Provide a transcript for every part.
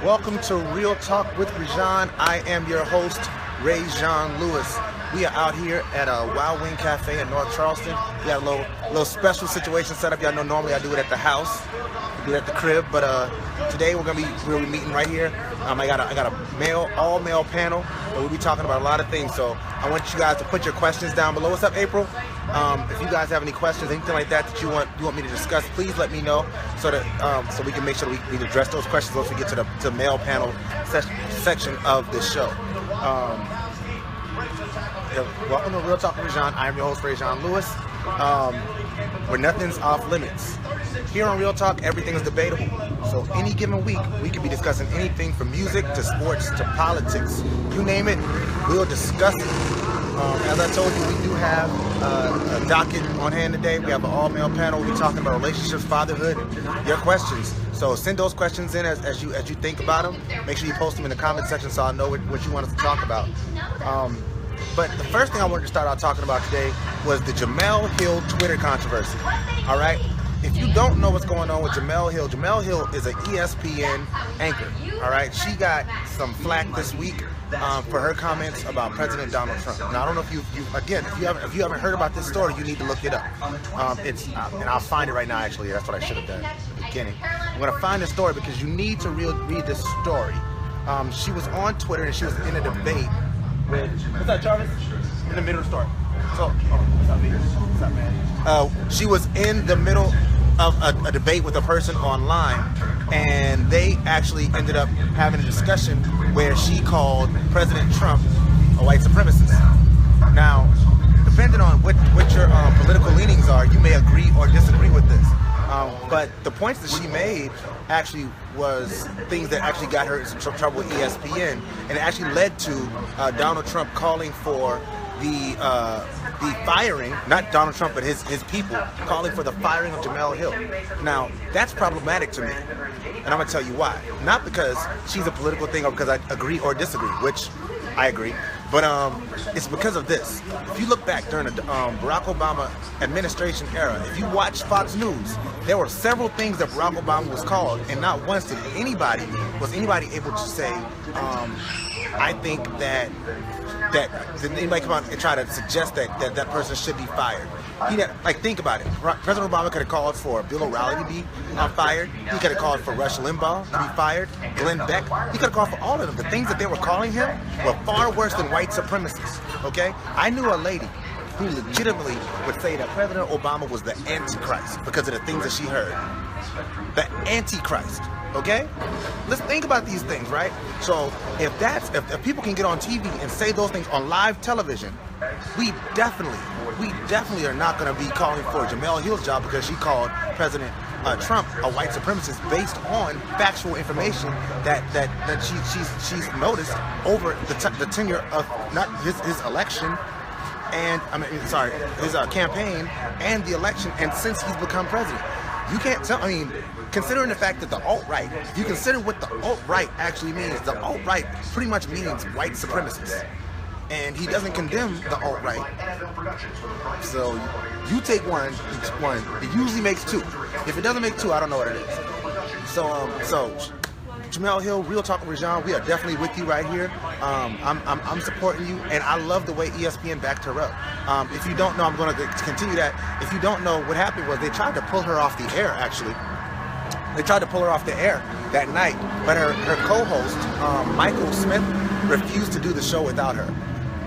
Welcome to Real Talk with ReZsaun. I am your host, ReZsaun Lewis. We are out here at a Wild Wing Cafe in North Charleston. We got a little special situation set up. Y'all know normally I do it at the house, I do it at the crib, but today we'll be meeting right here. I got a all male panel, and we'll be talking about a lot of things. So I want you guys to put your questions down below. What's up, April? If you guys have any questions, anything like that you want me to discuss, please let me know so that so we can make sure we address those questions once we get to the male panel section of this show. Welcome to Real Talk with ReZsaun. I am your host, ReZsaun Lewis. Where nothing's off limits. Here on Real Talk, everything is debatable. So any given week, we could be discussing anything from music to sports to politics. You name it, we'll discuss it. As I told you, we do have a docket on hand today. We have an all-male panel. We'll be talking about relationships, fatherhood, and your questions. So send those questions in as you think about them. Make sure you post them in the comment section so I know what you want us to talk about. But the first thing I wanted to start out talking about today was the Jemele Hill Twitter controversy. All right? If you don't know what's going on with Jemele Hill is an ESPN anchor. All right? She got some flack this week for her comments about President Donald Trump. Now, I don't know if if you haven't heard about this story, you need to look it up. And I'll find it right now, actually. That's what I should have done at the beginning. I'm going to find the story because you need to read this story. She was on Twitter and she was in a debate. What's up, Charvis? In the middle of the story. So, what's up, man? What's up, man? She was in the middle of a debate with a person online, and they actually ended up having a discussion where she called President Trump a white supremacist. Now, depending on what your political leanings are, you may agree or disagree with this. But the points that she made actually was things that actually got her in some trouble with ESPN, and it actually led to Donald Trump calling for the firing, not Donald Trump, but his people calling for the firing of Jemele Hill. Now, that's problematic to me, and I'm going to tell you why. Not because she's a political thing or because I agree or disagree, which I agree, but it's because of this. If you look back during the Barack Obama administration era, if you watch Fox News, there were several things that Barack Obama was called, and not once did anybody able to say, I think that did anybody come out and try to suggest that person should be fired? Think about it. President Obama could have called for Bill O'Reilly to be fired. He could have called for Rush Limbaugh to be fired. Glenn Beck. He could have called for all of them. The things that they were calling him were far worse than white supremacists. Okay? I knew a lady who legitimately would say that President Obama was the Antichrist because of the things that she heard. The Antichrist. Okay? Let's think about these things, right? So if people can get on TV and say those things on live television, we definitely are not going to be calling for Jemele Hill's job because she called President Trump a white supremacist based on factual information that she's noticed over the tenure of not his election and his campaign and the election and since he's become president. You can't tell, considering the fact that the alt-right, if you consider what the alt-right actually means, the alt-right pretty much means white supremacists. And he doesn't condemn the alt-right. So you take one, it usually makes two. If it doesn't make two, I don't know what it is. So Jemele Hill, Real Talk with ReZsaun, we are definitely with you right here. I'm supporting you, and I love the way ESPN backed her up. If you don't know, I'm going to continue that. If you don't know, what happened was they tried to pull her off the air, actually. They tried to pull her off the air that night, but her co-host, Michael Smith, refused to do the show without her.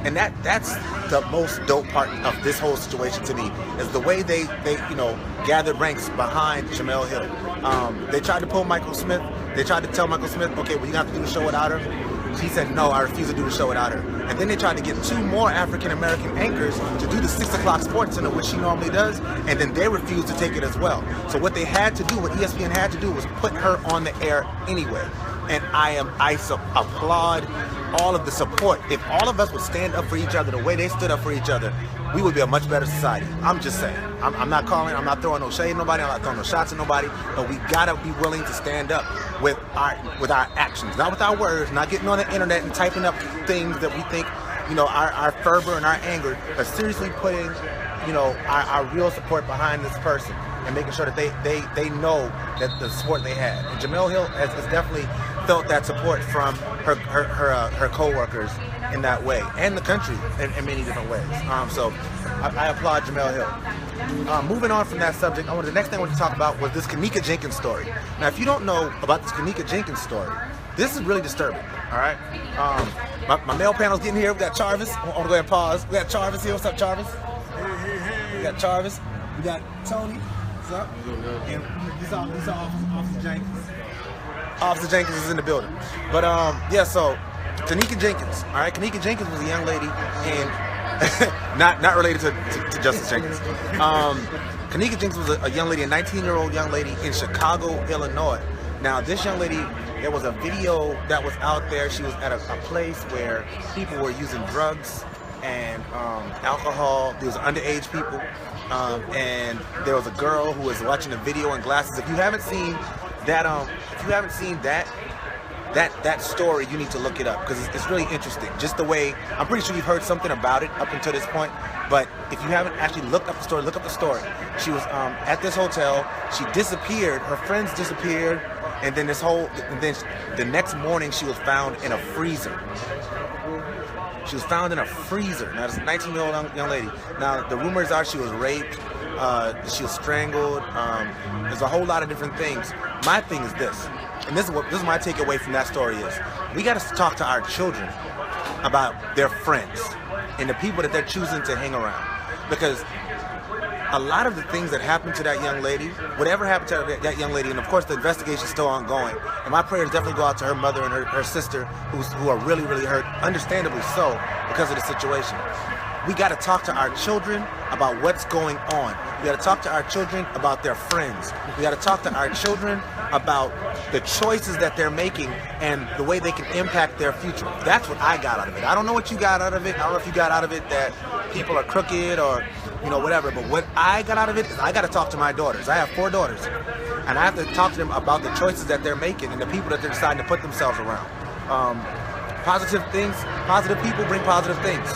And that's the most dope part of this whole situation to me, is the way they gathered ranks behind Jemele Hill. They tried to pull Michael Smith. They tried to tell Michael Smith, okay, well, you have to do the show without her. He said, no, I refuse to do the show without her. And then they tried to get two more African-American anchors to do the 6 o'clock Sports Center, which she normally does, and then they refused to take it as well. So what ESPN had to do was put her on the air anyway. And I applaud all of the support. If all of us would stand up for each other the way they stood up for each other, we would be a much better society. I'm just saying. I'm not throwing no shade at nobody, I'm not throwing no shots at nobody, but we gotta be willing to stand up with our actions, not with our words, not getting on the internet and typing up things that we think, our fervor and our anger, but seriously putting, our real support behind this person and making sure that they know that the support they had. And Jemele Hill has definitely felt that support from her co-workers in that way, and the country in many different ways. So I applaud Jemele Hill. Moving on from that subject, the next thing I want to talk about was this Kenneka Jenkins story. Now, if you don't know about this Kenneka Jenkins story, this is really disturbing, all right? My male panel's getting here. We got Charvis. I'm going to go ahead and pause. We got Charvis here. What's up, Charvis? Hey. We got Charvis. We got Tony. What's up? And this is Officer Jenkins. Officer Jenkins is in the building. But, yeah, so Kenneka Jenkins, all right? Kenneka Jenkins was a young lady, and not related to Justice Jenkins. Kenneka Jenkins was a young lady, a 19-year-old young lady in Chicago, Illinois. Now, this young lady, there was a video that was out there. She was at a place where people were using drugs and alcohol. There was underage people, and there was a girl who was watching the video in glasses. If you haven't seen that story, you need to look it up because it's really interesting. Just the way, I'm pretty sure you've heard something about it up until this point, but if you haven't actually looked up the story, look up the story. She was at this hotel. She disappeared. Her friends disappeared. And then the next morning she was found in a freezer. She was found in a freezer. Now, this is a 19-year-old young lady. Now, the rumors are she was raped, she was strangled. There's a whole lot of different things. My thing is this, and this is my takeaway from that story is, we got to talk to our children about their friends and the people that they're choosing to hang around. Because a lot of the things that happened to that young lady, whatever happened to that young lady, and of course the investigation is still ongoing, and my prayers definitely go out to her mother and her sister who are really, really hurt, understandably so, because of the situation. We got to talk to our children about what's going on. We got to talk to our children about their friends. We got to talk to our children about the choices that they're making and the way they can impact their future. That's what I got out of it. I don't know what you got out of it. I don't know if you got out of it that people are crooked or, whatever. But what I got out of it is I got to talk to my daughters. I have 4 daughters. And I have to talk to them about the choices that they're making and the people that they're deciding to put themselves around. Positive people bring positive things.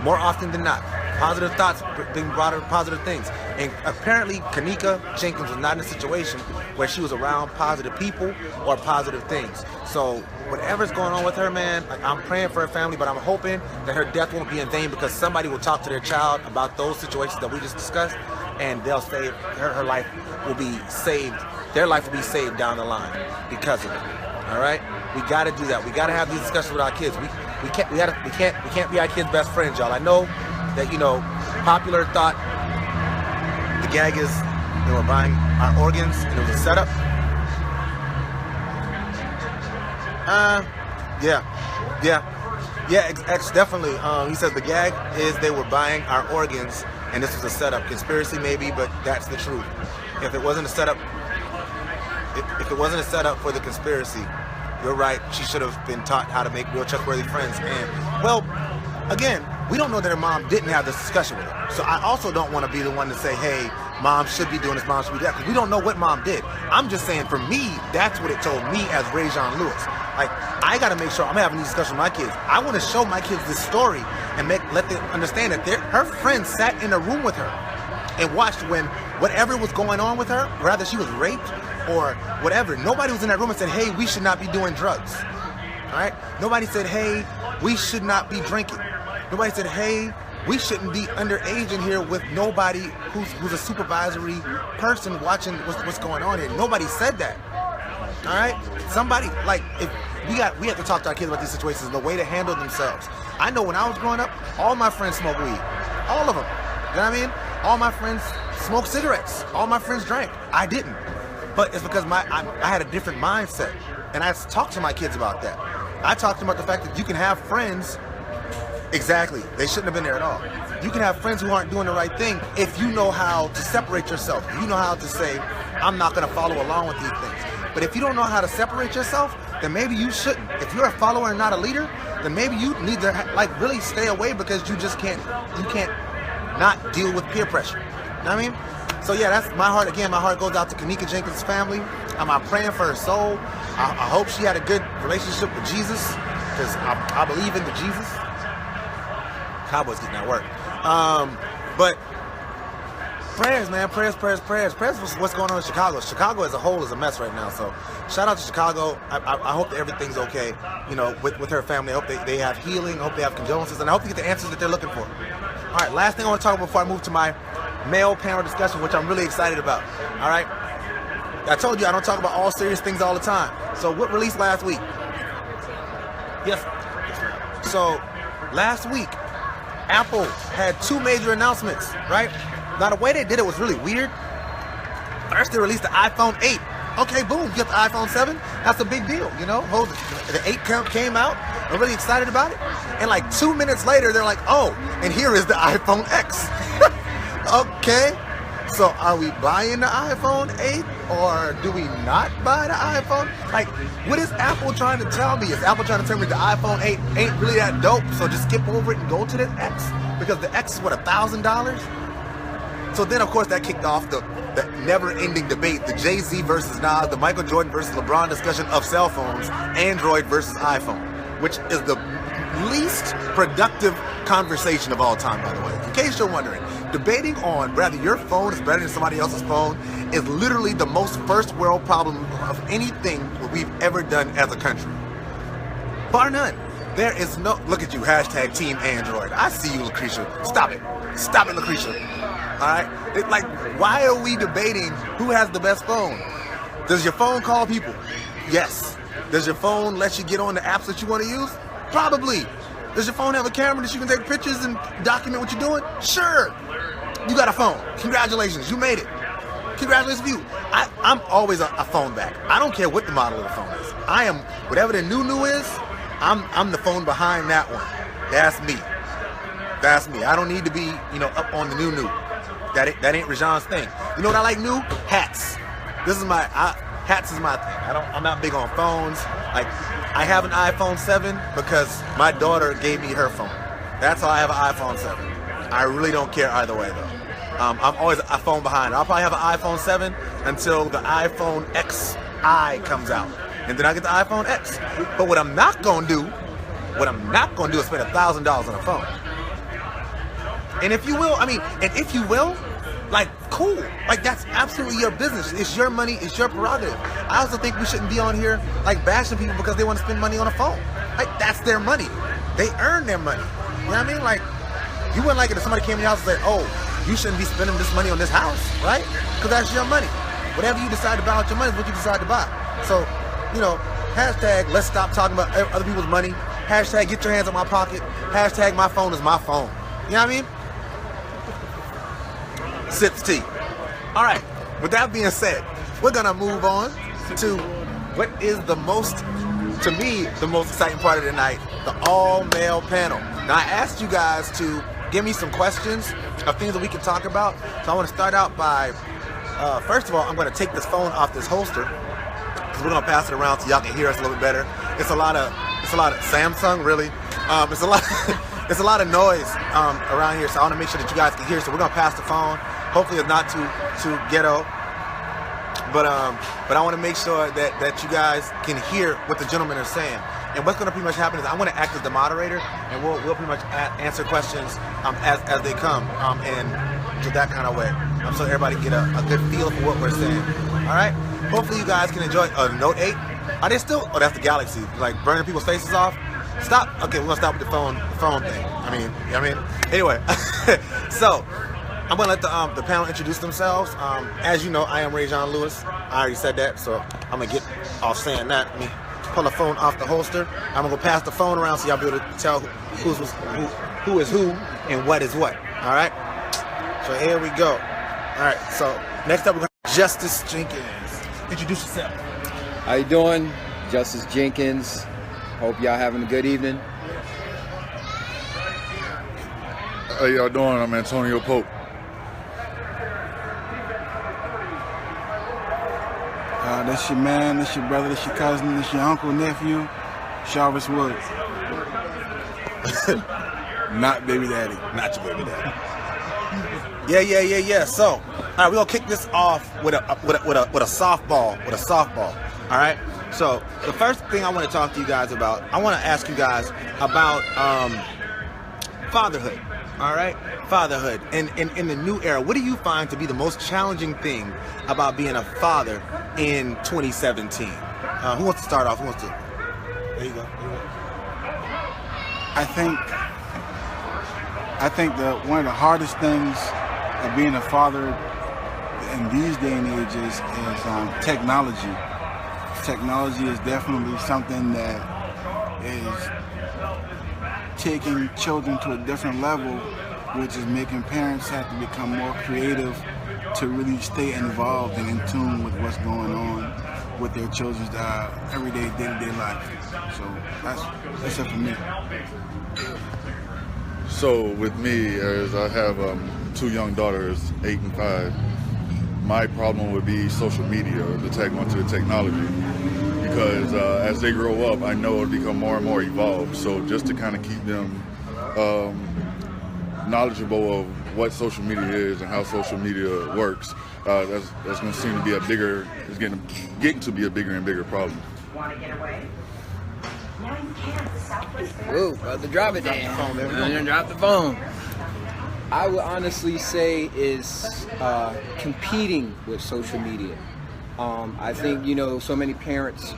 More often than not. Positive thoughts bring positive things. And apparently, Kenneka Jenkins was not in a situation where she was around positive people or positive things. So whatever's going on with her, man, I'm praying for her family, but I'm hoping that her death won't be in vain because somebody will talk to their child about those situations that we just discussed, and they'll save her life will be saved. Their life will be saved down the line because of it. All right, we got to do that. We got to have these discussions with our kids. We can't be our kids' best friends, y'all. I know that popular thought the gag is they were buying our organs and it was a setup. Definitely. He says the gag is they were buying our organs and this was a setup. Conspiracy maybe, but that's the truth. If it wasn't a setup, if it wasn't a setup for the conspiracy, you're right, she should have been taught how to make real trustworthy friends. And, well, again, we don't know that her mom didn't have this discussion with her. So I also don't want to be the one to say, hey, mom should be doing this, mom should be that, because we don't know what mom did. I'm just saying, for me, that's what it told me as ReZsaun Lewis. Like, I got to make sure I'm having these discussions with my kids. I want to show my kids this story and let them understand that her friends sat in a room with her and watched when whatever was going on with her, rather she was raped or whatever, nobody was in that room and said, hey, we should not be doing drugs. All right? Nobody said, hey, we should not be drinking. Nobody said, hey, we shouldn't be underage in here with nobody who's a supervisory person watching what's going on here. Nobody said that. All right? Somebody, like, if we have to talk to our kids about these situations and the way to handle themselves. I know when I was growing up, all my friends smoked weed. All of them. You know what I mean? All my friends smoked cigarettes. All my friends drank. I didn't. But it's because I had a different mindset. And I talked to my kids about that. I talked to them about the fact that you can have friends. Exactly. They shouldn't have been there at all. You can have friends who aren't doing the right thing if you know how to separate yourself. You know how to say, I'm not going to follow along with these things. But if you don't know how to separate yourself, then maybe you shouldn't. If you're a follower and not a leader, then maybe you need to really stay away because you can't not deal with peer pressure. You know what I mean? So yeah, that's my heart. Again, my heart goes out to Kenneka Jenkins' family. I'm praying for her soul. I hope she had a good relationship with Jesus because I believe in the Jesus. Cowboys getting that work. But prayers, man. Prayers. Prayers for what's going on in Chicago. Chicago as a whole is a mess right now. So shout out to Chicago. I hope that everything's okay, you know, with her family. I hope they have healing. I hope they have condolences. And I hope they get the answers that they're looking for. All right, last thing I want to talk about before I move to my male panel discussion, which I'm really excited about. All right. I told you I don't talk about all serious things all the time. So what released last week? Yes. So last week, Apple had 2 major announcements, right? Now the way they did it was really weird. First they released the iPhone 8. Okay, boom, you get the iPhone 7. That's a big deal, you know? The 8 came out. I'm really excited about it. And like 2 minutes later, they're like, oh, and here is the iPhone X. Okay. So are we buying the iPhone 8 or do we not buy the iPhone? Like, what is Apple trying to tell me? Is Apple trying to tell me the iPhone 8 ain't really that dope, so just skip over it and go to the X? Because the X is what, $1,000? So then, of course, that kicked off the never-ending debate, the Jay-Z versus Nas, the Michael Jordan versus LeBron discussion of cell phones, Android versus iPhone, which is the least productive conversation of all time, by the way. In case you're wondering, debating on whether your phone is better than somebody else's phone is literally the most first world problem of anything we've ever done as a country. Bar none. There is no, look at you, hashtag Team Android. I see you, Lucretia. Stop it, Lucretia. All right? Like, why are we debating who has the best phone? Does your phone call people? Yes. Does your phone let you get on the apps that you want to use? Probably. Does your phone have a camera that you can take pictures and document what you're doing? Sure. You got a phone. Congratulations, you made it. Congratulations to you. I'm always a phone back. I don't care what the model of the phone is. I am, whatever the new is, I'm the phone behind that one. That's me. That's me. I don't need to be, you know, up on the new. That ain't ReZsaun's thing. You know what I like new? Hats. Hats is my thing. I'm not big on phones. Like, I have an iPhone 7 because my daughter gave me her phone. That's how I have an iPhone 7. I really don't care either way though. I'm always a phone behind. I'll probably have an iPhone 7 until the iPhone XI comes out. And then I get the iPhone X. But what I'm not gonna do is spend $1,000 on a phone. And if you will, like, cool. Like, that's absolutely your business. It's your money, it's your prerogative. I also think we shouldn't be on here, like, bashing people because they want to spend money on a phone. Like, that's their money. They earn their money. You know what I mean? Like, you wouldn't like it if somebody came to your house and said, oh, you shouldn't be spending this money on this house, right? Because that's your money. Whatever you decide to buy with your money is what you decide to buy. So, you know, hashtag, let's stop talking about other people's money. Hashtag, get your hands on my pocket. Hashtag, my phone is my phone. You know what I mean? Sips tea. All right, with that being said, we're gonna move on to what is the most exciting part of the night, the all-male panel. Now, I asked you guys to give me some questions of things that we can talk about. So I want to start out by, first of all, I'm going to take this phone off this holster because we're going to pass it around so y'all can hear us a little bit better. It's a lot of Samsung, really. It's a lot of noise around here, so I want to make sure that you guys can hear. So we're going to pass the phone. Hopefully it's not too ghetto. But I want to make sure that you guys can hear what the gentlemen are saying. And what's going to pretty much happen is I'm going to act as the moderator, and we'll pretty much answer questions as they come, and to that kind of way, so everybody get a good feel for what we're saying. All right. Hopefully you guys can enjoy. Note 8. Are they still? Oh, that's the Galaxy. Like burning people's faces off. Stop. Okay, we're gonna stop with the phone thing. Anyway. So I'm gonna let the panel introduce themselves. As you know, I am ReZsaun Lewis. I already said that, so I'm gonna get off saying that. Let me pull the phone off the holster. I'm gonna go pass the phone around so y'all be able to tell who is who and what is what. All right. So here we go. All right. So next up, we got Justice Jenkins. Introduce yourself. How you doing? Justice Jenkins. Hope y'all having a good evening. How y'all doing? I'm Antonio Pope. That's your man, that's your brother, that's your cousin, that's your uncle, nephew, Charvis Woods. Not baby daddy. Not your baby daddy. Yeah. So, all right, we're gonna kick this off with a softball. All right. So, the first thing I want to talk to you guys about, I want to ask you guys about fatherhood. All right, fatherhood. In the new era, what do you find to be the most challenging thing about being a father in 2017? Who wants to start off? Who wants to? There you go. I think that one of the hardest things of being a father in these day and ages is technology. Technology is definitely something that is taking children to a different level, which is making parents have to become more creative to really stay involved and in tune with what's going on with their children's everyday, day-to-day life. So that's it for me. So with me, as I have 2 young daughters, 8 and 5, my problem would be social media, or the tag onto the technology. Because as they grow up, I know it'll become more and more evolved. So just to kind of keep them knowledgeable of what social media is and how social media works, that's going to seem to be it's getting to be a bigger and bigger problem. Want to get away? Now you can. Southwest Whoa, brother, drop it down. Drop the phone. I would honestly say is competing with social media. I think, so many parents,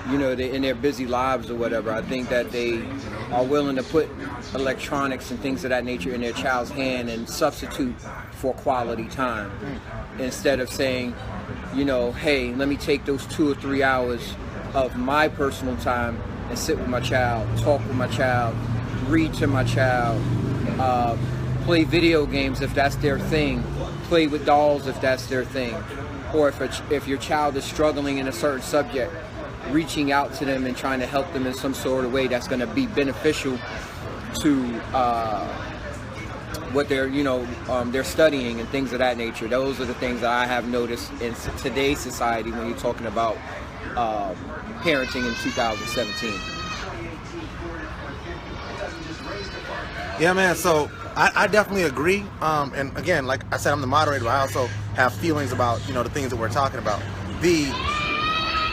they in their busy lives or whatever, I think that they are willing to put electronics and things of that nature in their child's hand and substitute for quality time. Instead of saying, hey, let me take those 2 or 3 hours of my personal time and sit with my child, talk with my child, read to my child, play video games if that's their thing, play with dolls if that's their thing. Or if your child is struggling in a certain subject, reaching out to them and trying to help them in some sort of way that's going to be beneficial to what they're studying and things of that nature. Those are the things that I have noticed in today's society when you're talking about parenting in 2017. Yeah, man. So I definitely agree. And again, like I said, I'm the moderator, but I also have feelings about, the things that we're talking about.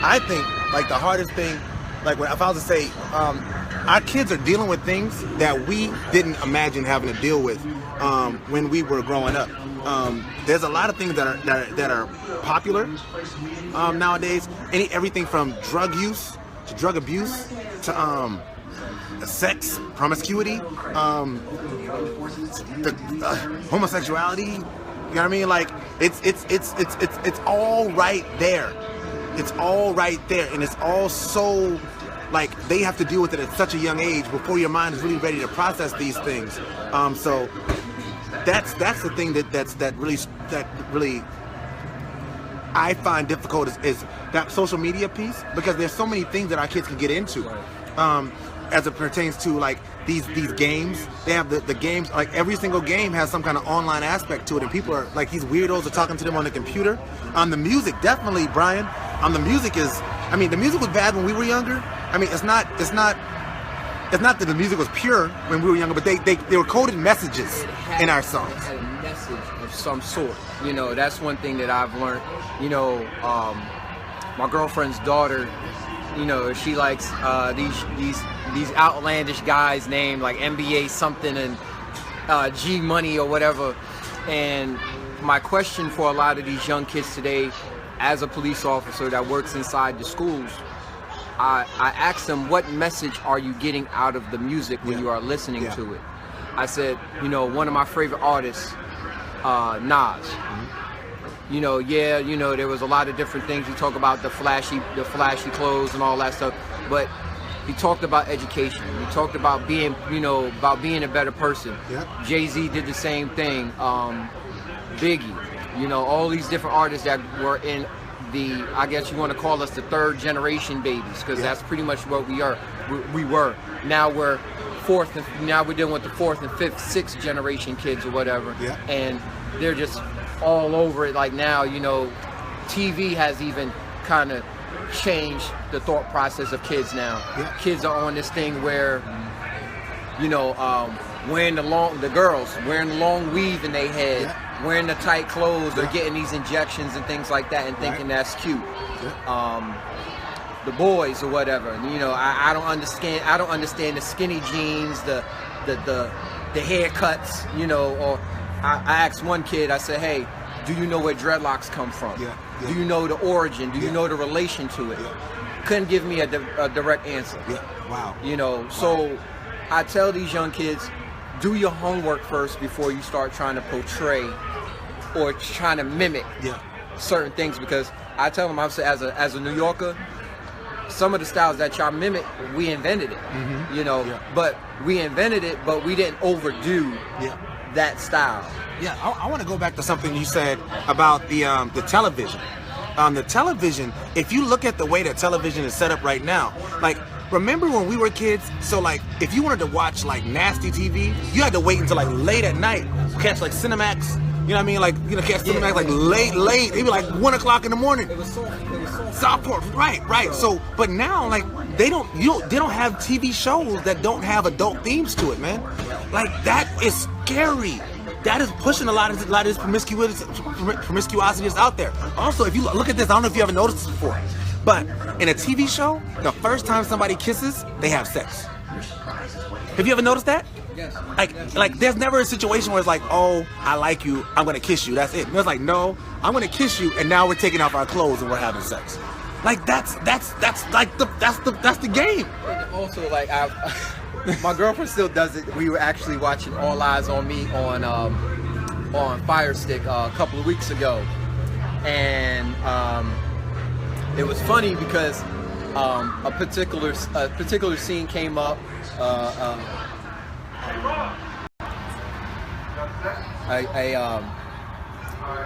I think, like, the hardest thing, like, if I was to say, our kids are dealing with things that we didn't imagine having to deal with when we were growing up. There's a lot of things that are popular nowadays. Everything from drug use to drug abuse to sex, promiscuity, homosexuality. You know what I mean? Like, it's all right there. It's all right there, and it's all so, like, they have to deal with it at such a young age before your mind is really ready to process these things. So that's the thing that really I find difficult is that social media piece, because there's so many things that our kids can get into. As it pertains to, like, these games. They have the games, like, every single game has some kind of online aspect to it, and people are like, these weirdos are talking to them on the computer. On the music, definitely, Brian. The music the music was bad when we were younger. It's not that the music was pure when we were younger, but they were coded messages in our songs. It had a message of some sort. That's one thing that I've learned. My girlfriend's daughter, she likes these outlandish guys named like NBA something and G Money or whatever. And my question for a lot of these young kids today, as a police officer that works inside the schools, I ask them, what message are you getting out of the music when you are listening to it? I said, one of my favorite artists, Nas. There was a lot of different things. He talked about the flashy clothes and all that stuff, but he talked about education. He talked about being a better person. Yeah. Jay-Z did the same thing. Biggie, all these different artists that were in I guess you want to call us the 3rd generation babies, because that's pretty much what we are. We were. Now we're now we're dealing with the 4th and 5th, 6th generation kids or whatever. Yeah. And they're just all over it. Like now, TV has even kind of changed the thought process of kids now. Yeah. Kids are on this thing where, wearing the girls wearing the long weave in their head, wearing the tight clothes, or getting these injections and things like that, and thinking that's cute. The boys or whatever, I don't understand the skinny jeans, the the haircuts, you know, or I asked one kid, I said, hey, do you know where dreadlocks come from? Yeah. Do you know the origin? Do you know the relation to it? Couldn't give me a direct answer. Yeah. Wow. You know, so I tell these young kids, do your homework first before you start trying to portray or trying to mimic certain things, because I tell them, I say, as a New Yorker, some of the styles that y'all mimic, we invented it. You know, but we invented it, but we didn't overdo that style. Yeah, I want to go back to something you said about the television. The television, if you look at the way that television is set up right now, like, remember when we were kids? So like, if you wanted to watch like nasty TV, you had to wait until like late at night, catch like Cinemax. You know what I mean? Like, you know, catch Cinemax like late. It'd be like 1 o'clock in the morning. It was soft porn, right. So, but now, like, they don't have TV shows that don't have adult themes to it, man. Like, that is scary. That is pushing a lot of this promiscuosity that's out there. Also, if you look at this, I don't know if you ever noticed this before, but in a TV show, the first time somebody kisses, they have sex. Have you ever noticed that? Yes. Like there's never a situation where it's like, oh, I like you, I'm gonna kiss you, that's it. It's like, no, I'm gonna kiss you, and now we're taking off our clothes and we're having sex. Like that's the game. And also, like, my girlfriend still does it. We were actually watching All Eyes on Me on Fire Stick a couple of weeks ago, and it was funny because a particular scene came up.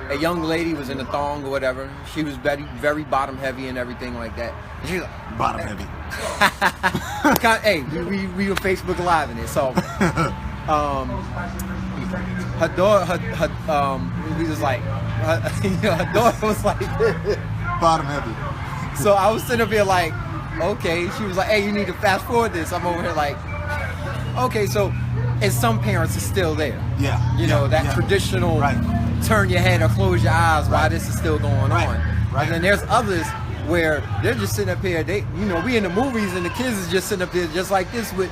A young lady was in a thong or whatever. She was very bottom heavy and everything like that. And she was like, bottom heavy. Hey, we were Facebook Live in it, so her daughter, we was like, her daughter was like, bottom heavy. So I was sitting up here like, okay. She was like, hey, you need to fast forward this. I'm over here like, okay. So, and some parents are still there. Yeah. You know, that traditional turn your head or close your eyes while this is still going on. Right. And then there's others where they're just sitting up here. They, you know, we in the movies and the kids is just sitting up there just like this with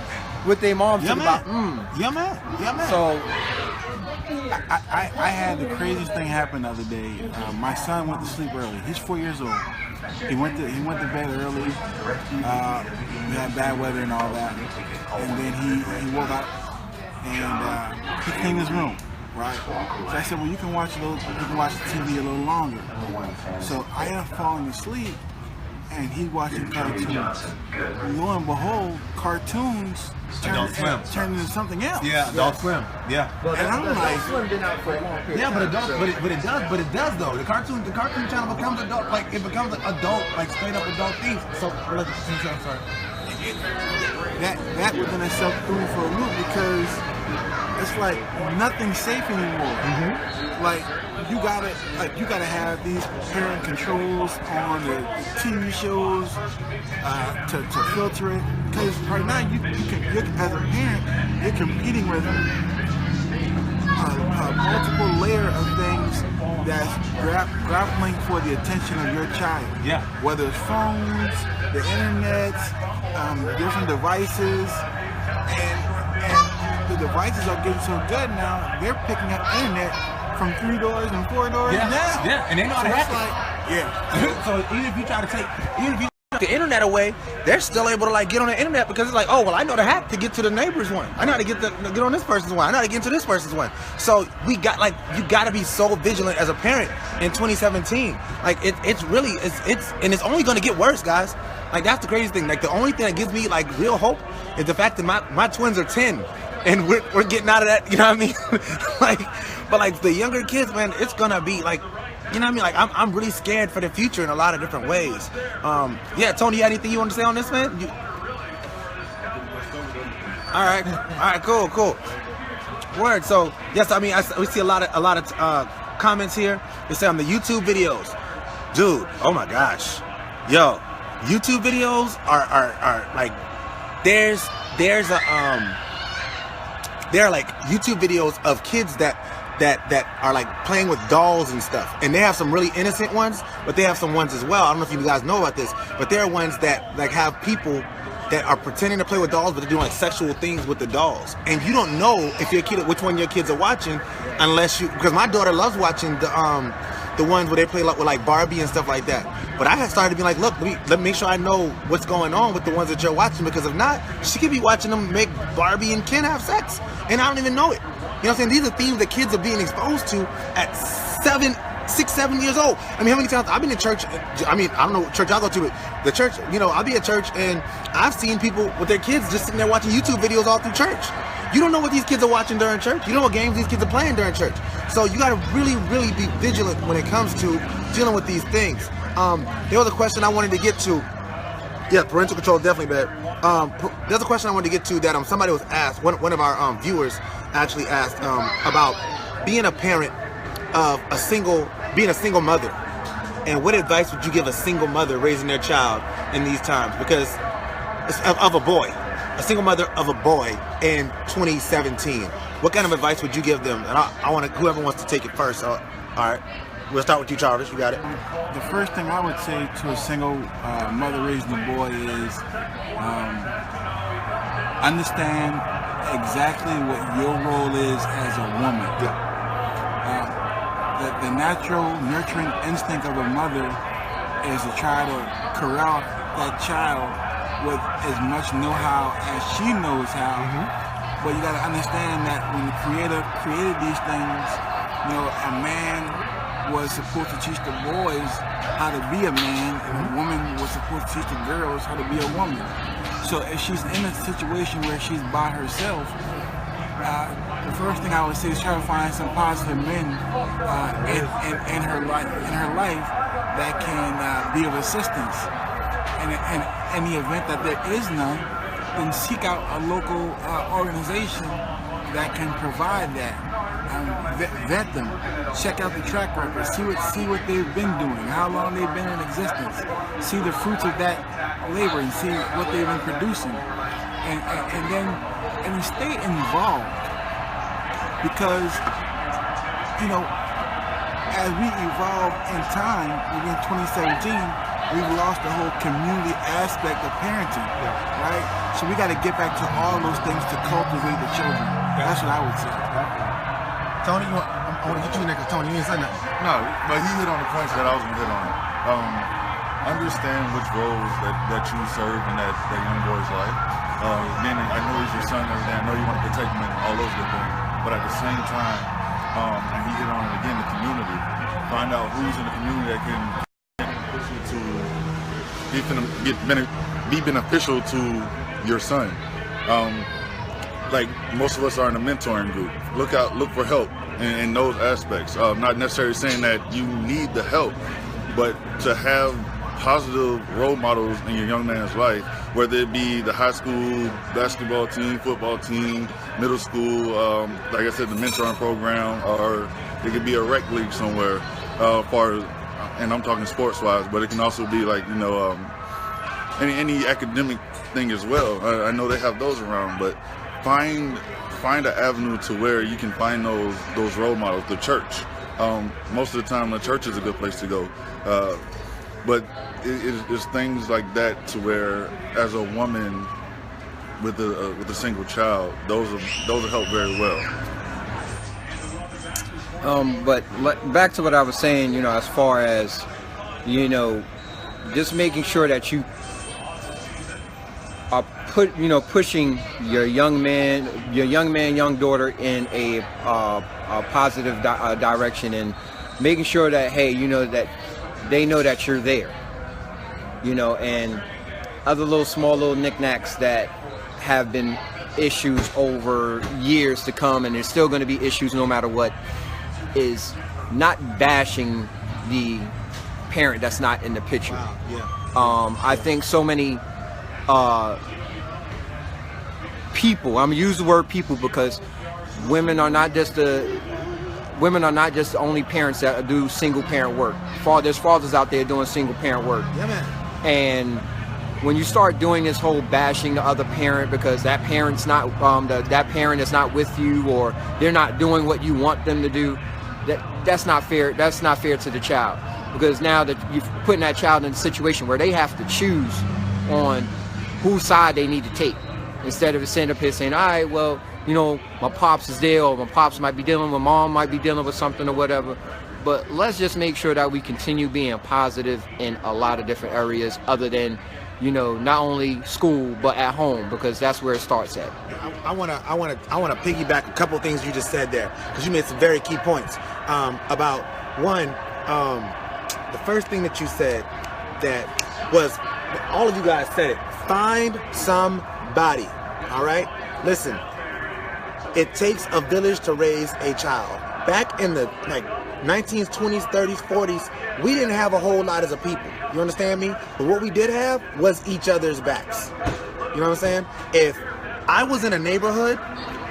their moms. Yeah, about, Yeah, man. So I had the craziest thing happen the other day. My son went to sleep early. He's 4 years old. He went to bed early. We had bad weather and all that, and then he woke up and he cleaned his room. Right. So I said, well, you can watch the TV a little longer. So I am falling asleep, and he's watching cartoons. Lo and behold, cartoons turn into something else. Yeah, Adult Swim. Yeah. And I'm like, Swim been out for a long period. Yeah, but it does though. The cartoon channel becomes adult, like it becomes adult, like straight up adult things. So, I'm sorry. that within itself threw me for a loop, because it's like nothing's safe anymore. Like you gotta have these parent controls on the TV shows to filter it, because right now you can, as a parent, you're competing with a multiple layer of things that's grappling for the attention of your child. Yeah. Whether it's phones, the internet, different devices, and the devices are getting so good now, they're picking up internet from 3 doors and 4 doors down. Yeah, and they know how to hack it. So even if you take the internet away, they're still able to like get on the internet, because it's like, oh well, I know the hack to get to the neighbor's one. I know how to get on this person's one. I know how to get into this person's one. So you got to be so vigilant as a parent in 2017. Like it's it's only going to get worse, guys. Like that's the crazy thing. Like the only thing that gives me like real hope is the fact that my twins are 10. And we're getting out of that, you know what I mean? But like the younger kids, man, it's gonna be like, you know what I mean? Like I'm really scared for the future in a lot of different ways. Yeah, Tony, you got anything you want to say on this, man? All right, cool. Word. So yes, I mean we see a lot of comments here. They say on the YouTube videos, dude. Oh my gosh, yo, YouTube videos are like there are like YouTube videos of kids that are like playing with dolls and stuff, and they have some really innocent ones, but they have some ones as well. I don't know if you guys know about this, but there are ones that like have people that are pretending to play with dolls, but they're doing like sexual things with the dolls. And you don't know if your kid, which one your kids are watching, unless you, because my daughter loves watching the ones where they play like with like Barbie and stuff like that. But I had started being like, look, let me make sure I know what's going on with the ones that you're watching, because if not, she could be watching them make Barbie and Ken have sex, and I don't even know it. You know what I'm saying? These are themes that kids are being exposed to at 6, 7 years old. I mean, how many times I've been in church? I mean, I don't know what church I'll go to, but the church, you know, I'll be at church and I've seen people with their kids just sitting there watching YouTube videos all through church. You don't know what these kids are watching during church. You don't know what games these kids are playing during church. So you got to really, really be vigilant when it comes to dealing with these things. There was a question I wanted to get to. Yeah, parental control definitely bad. There's a question I wanted to get to that somebody was asked. One of our viewers actually asked about being a parent of being a single mother, and what advice would you give a single mother raising their child in these times? Because of a single mother of a boy in 2017. What kind of advice would you give them? And I want to, whoever wants to take it first. All right, we'll start with you, Charvis. You got it. The first thing I would say to a single mother raising a boy is understand exactly what your role is as a woman. Yeah. The natural nurturing instinct of a mother is to try to corral that child with as much know-how as she knows how. But you got to understand that when the Creator created these things, you know, a man was supposed to teach the boys how to be a man, and a woman was supposed to teach the girls how to be a woman. So if she's in a situation where she's by herself, the first thing I would say is try to find some positive men in her life that can be of assistance. And in the event that there is none, then seek out a local organization that can provide that. Vet them, check out the track record, see what they've been doing, how long they've been in existence, see the fruits of that labor, and see what they've been producing, and then stay involved, because you know, as we evolve in time, within 2017, we've lost the whole community aspect of parenting, right? So we got to get back to all those things to cultivate the children. That's what I would say. Tony, I want to get you next. Tony, you ain't saying nothing. No, but he hit on the points that I was going to hit on. Understand which roles that you serve in that young boy's life. Then I know he's your son and everything. I know you want to protect him and all those good things. But at the same time, and he hit on it again, the community. Find out who's in the community that can push you to be beneficial to your son. Like most of us are in a mentoring group. Look for help in those aspects. Not necessarily saying that you need the help, but to have positive role models in your young man's life, whether it be the high school basketball team, football team, middle school, like I said, the mentoring program, or it could be a rec league somewhere, and I'm talking sports-wise, but it can also be like, you know, any academic thing as well. I know they have those around, but find an avenue to where you can find those role models. The church, most of the time, the church is a good place to go. But it's things like that to where, as a woman with a single child, those will help very well. But back to what I was saying, you know, as far as, you know, just making sure that you are pushing your young daughter in a positive direction, and making sure that, hey, you know, that they know that you're there, you know, and other small little knickknacks that have been issues over years to come, and there's still going to be issues no matter what, is not bashing the parent that's not in the picture. Wow, yeah. I think so many people, I'm gonna use the word people because women are not just the only parents that do single parent work. There's fathers out there doing single parent work. Yeah, man. And when you start doing this whole bashing the other parent because that parent's not that parent is not with you, or they're not doing what you want them to do, that's not fair. That's not fair to the child, because now that you're putting that child in a situation where they have to choose on whose side they need to take, instead of sitting up here saying, all right, well, you know, my pops is there, or my pops might be dealing with, mom might be dealing with something or whatever. But let's just make sure that we continue being positive in a lot of different areas other than, you know, not only school but at home, because that's where it starts at. I wanna piggyback a couple of things you just said there, because you made some very key points about one. The first thing that you said that was, all of you guys said it. Find somebody. All right. Listen. It takes a village to raise a child. Back in the 19s, 20s, 30s, 40s, we didn't have a whole lot as a people. You understand me? But what we did have was each other's backs. You know what I'm saying? If I was in a neighborhood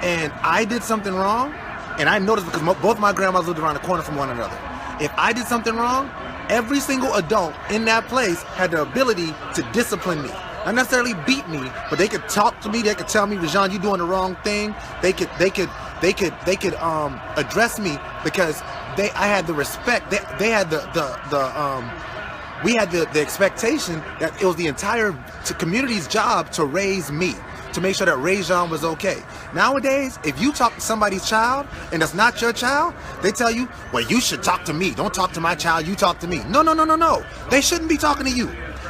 and I did something wrong, and I noticed because both my grandmas lived around the corner from one another. If I did something wrong, every single adult in that place had the ability to discipline me. Not necessarily beat me, but they could talk to me. They could tell me, ReZsaun, you're doing the wrong thing. They could address me because I had the respect. They had we had the expectation that it was the entire community's job to raise me, to make sure that ReZsaun was okay. Nowadays, if you talk to somebody's child and that's not your child, they tell you, well, you should talk to me. Don't talk to my child. You talk to me. No. They shouldn't be talking to you.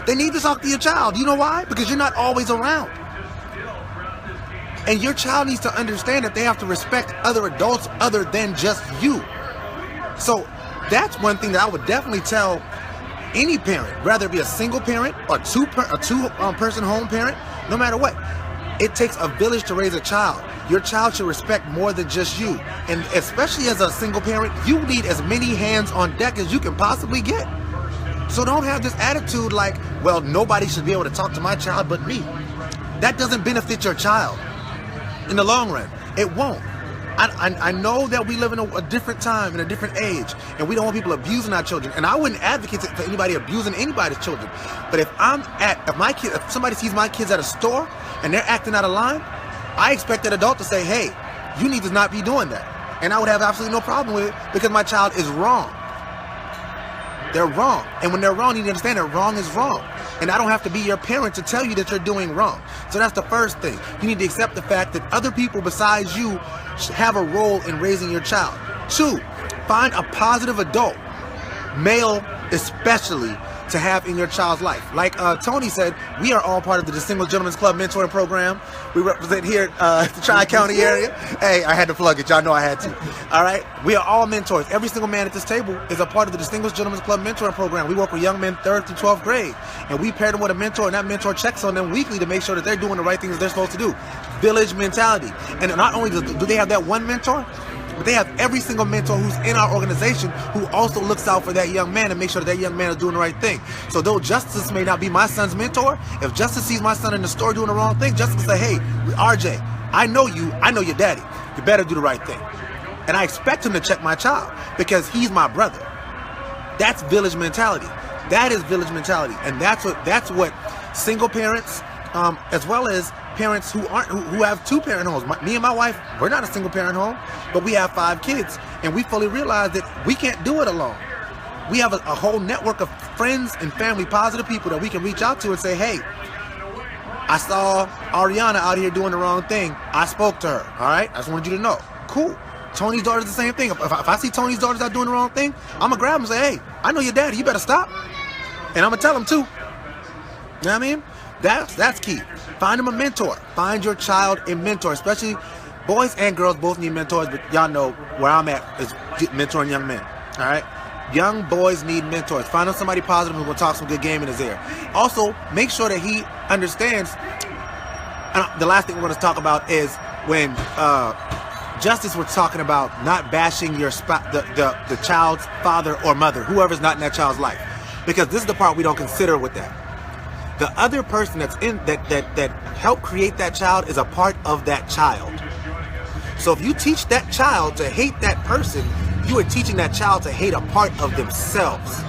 They need to talk to your child. You know why? Because you're not always around. And your child needs to understand that they have to respect other adults other than just you. So that's one thing that I would definitely tell any parent, whether it be a single parent or a two-person home parent, no matter what. It takes a village to raise a child. Your child should respect more than just you. And especially as a single parent, you need as many hands on deck as you can possibly get. So don't have this attitude like, well, nobody should be able to talk to my child but me. That doesn't benefit your child in the long run. It won't. I know that we live in a different time, in a different age, and we don't want people abusing our children. And I wouldn't advocate for anybody abusing anybody's children. But if somebody sees my kids at a store and they're acting out of line, I expect that adult to say, hey, you need to not be doing that. And I would have absolutely no problem with it because my child is wrong. They're wrong. And when they're wrong, you need to understand that wrong is wrong. And I don't have to be your parent to tell you that you're doing wrong. So that's the first thing. You need to accept the fact that other people besides you have a role in raising your child. 2, find a positive adult, male especially, to have in your child's life. Like Tony said, we are all part of the Distinguished Gentlemen's Club Mentoring Program. We represent here at the Tri-County area. Hey, I had to plug it. Y'all know I had to. All right? We are all mentors. Every single man at this table is a part of the Distinguished Gentlemen's Club Mentoring Program. We work with young men 3rd through 12th grade. And we pair them with a mentor, and that mentor checks on them weekly to make sure that they're doing the right things they're supposed to do. Village mentality. And not only do they have that one mentor, but they have every single mentor who's in our organization who also looks out for that young man and makes sure that young man is doing the right thing. So though Justice may not be my son's mentor, if Justice sees my son in the store doing the wrong thing, Justice can say, hey, RJ, I know you, I know your daddy. You better do the right thing. And I expect him to check my child because he's my brother. That's village mentality. That is village mentality. And that's what single parents, as well as parents who have 2-parent homes. Me and my wife, we're not a single parent home, but we have 5 kids, and we fully realize that we can't do it alone. We have a whole network of friends and family positive people that we can reach out to and say, hey, I saw Ariana out here doing the wrong thing. I spoke to her. All right, I just wanted you to know. Cool. Tony's daughter's the same thing. If I see Tony's daughters out doing the wrong thing, I'm gonna grab him and say, hey, I know your daddy, you better stop. And I'm gonna tell him too. You know what I mean? That's key. Find him a mentor. Find your child a mentor, especially boys and girls both need mentors, but y'all know where I'm at is mentoring young men. All right? Young boys need mentors. Find him somebody positive who will talk some good game in his ear. Also, make sure that he understands. The last thing we're going to talk about is when Justice was talking about not bashing your the child's father or mother, whoever's not in that child's life, because this is the part we don't consider with that. The other person that's in that helped create that child is a part of that child. So if you teach that child to hate that person, you are teaching that child to hate a part of themselves.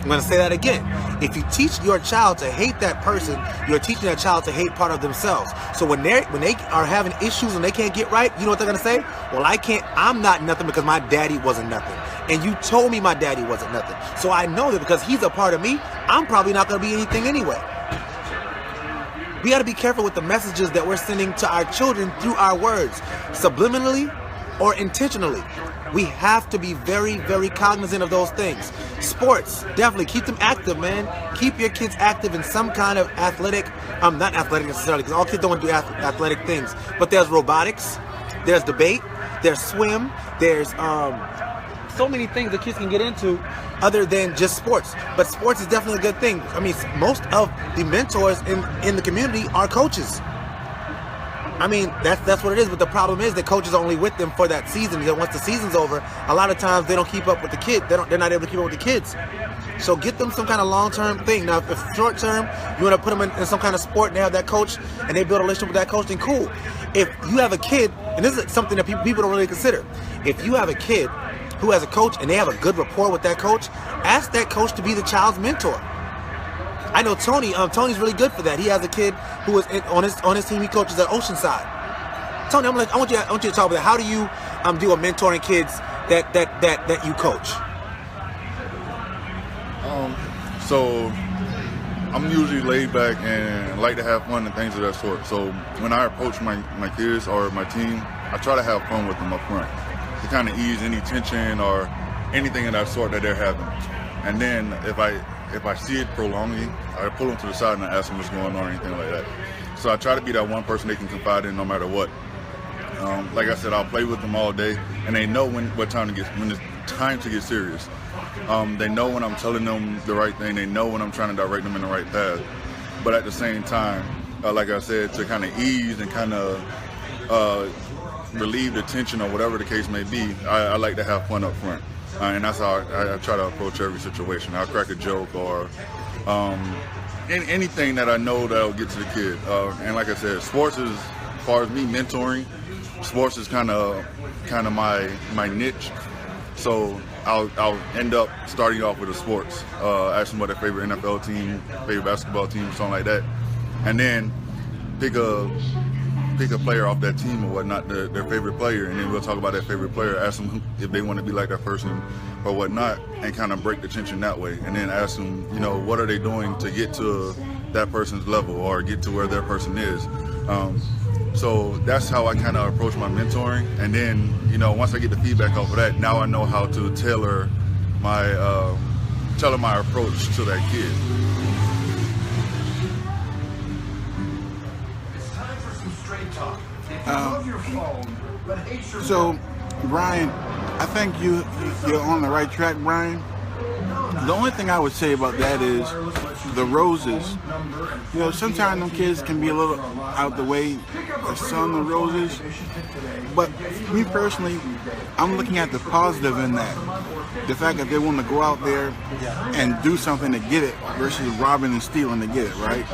I'm going to say that again. If you teach your child to hate that person, you're teaching that child to hate part of themselves. So when they are having issues and they can't get right, you know what they're going to say? Well, I'm not nothing because my daddy wasn't nothing. And you told me my daddy wasn't nothing. So I know that because he's a part of me, I'm probably not going to be anything anyway. we got to be careful with the messages that we're sending to our children through our words, subliminally or intentionally. We have to be very, very cognizant of those things. Sports, definitely keep them active, man. Keep your kids active in some kind of athletic, not athletic necessarily, because all kids don't want to do athletic things. But there's robotics, there's debate, there's swim, there's so many things that kids can get into other than just sports. But sports is definitely a good thing. I mean, most of the mentors in the community are coaches. I mean, that's what it is. But the problem is that coaches are only with them for that season. Then once the season's over, a lot of times they don't keep up with the kid. They're not able to keep up with the kids. So get them some kind of long-term thing. Now, if short-term, you want to put them in some kind of sport and they have that coach and they build a relationship with that coach, then cool. If you have a kid, and this is something that people don't really consider. If you have a kid who has a coach and they have a good rapport with that coach, ask that coach to be the child's mentor. I know Tony. Tony's really good for that. He has a kid who is on his team. He coaches at Oceanside. Tony, I want you to talk about that. How do you do a mentoring kids that you coach? So I'm usually laid back and like to have fun and things of that sort. So when I approach my kids or my team, I try to have fun with them up front to kind of ease any tension or anything of that sort that they're having. And then if I see it prolonging, I pull them to the side and I ask them what's going on or anything like that. So I try to be that one person they can confide in no matter what. Like I said, I'll play with them all day, and they know when it's time to get serious. They know when I'm telling them the right thing. They know when I'm trying to direct them in the right path. But at the same time, like I said, to kind of ease and kind of relieve the tension or whatever the case may be, I like to have fun up front. And that's how I try to approach every situation. I'll crack a joke or anything that I know that'll get to the kid. And like I said, sports is, as far as me mentoring, sports is kind of my niche. So I'll end up starting off with the sports, ask them what their favorite NFL team, favorite basketball team, something like that, and then pick a player off that team or whatnot, their favorite player, and then we'll talk about that favorite player, ask them if they want to be like that person or whatnot, and kind of break the tension that way, and then ask them, what are they doing to get to that person's level or get to where their person is. So that's how I kind of approach my mentoring, and then once I get the feedback off of that, now I know how to tailor my approach to that kid. So, Brian, I think you're on the right track, Brian. The only thing I would say about that is the roses. Sometimes them kids can be a little out the way of some of the roses. But me personally, I'm looking at the positive in that. The fact that they want to go out there and do something to get it versus robbing and stealing to get it, right?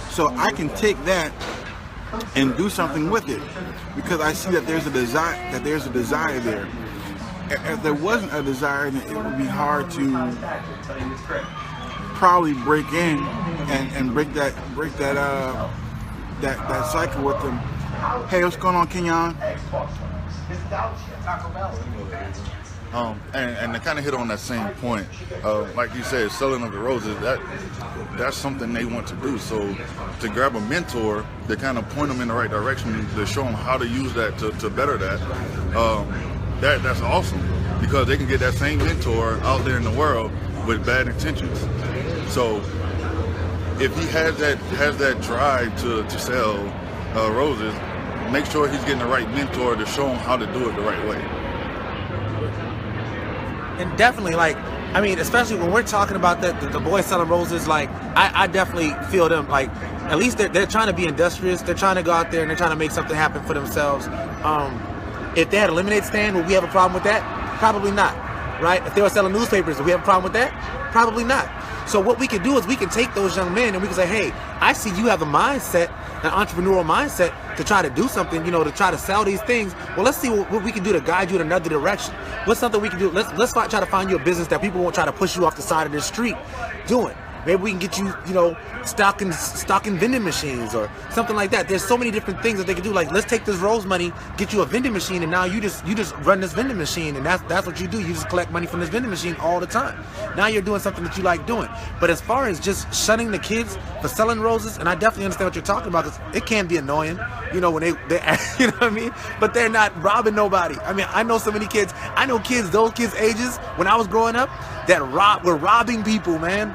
So I can take that and do something with it because I see that there's a desire there. If there wasn't a desire, then it would be hard to probably break in and break that cycle with them. Hey, what's going on, Kenyon? And to kind of hit on that same point, like you said, selling of the roses, that's something they want to do. So to grab a mentor, to kind of point them in the right direction, to show them how to use that to better that, that's awesome, because they can get that same mentor out there in the world with bad intentions. So if he has that drive to sell roses, make sure he's getting the right mentor to show him how to do it the right way. And definitely, especially when we're talking about the boys selling roses, I definitely feel them, at least they're trying to be industrious. They're trying to go out there and they're trying to make something happen for themselves. If they had a lemonade stand, would we have a problem with that? Probably not, right? If they were selling newspapers, would we have a problem with that? Probably not. So what we can do is we can take those young men and we can say, hey, I see you have a mindset, an entrepreneurial mindset to try to do something, to try to sell these things. Well, let's see what we can do to guide you in another direction. What's something we can do? Let's try to find you a business that people won't try to push you off the side of the street doing. Maybe we can get you, stocking vending machines or something like that. There's so many different things that they can do. Like, let's take this Rose money, get you a vending machine, and now you just run this vending machine, and that's what you do. You just collect money from this vending machine all the time. Now you're doing something that you like doing. But as far as just shunning the kids for selling roses, and I definitely understand what you're talking about, because it can be annoying, when they you know what I mean? But they're not robbing nobody. I mean, I know so many kids. I know kids, those kids' ages when I was growing up, that were robbing people, man.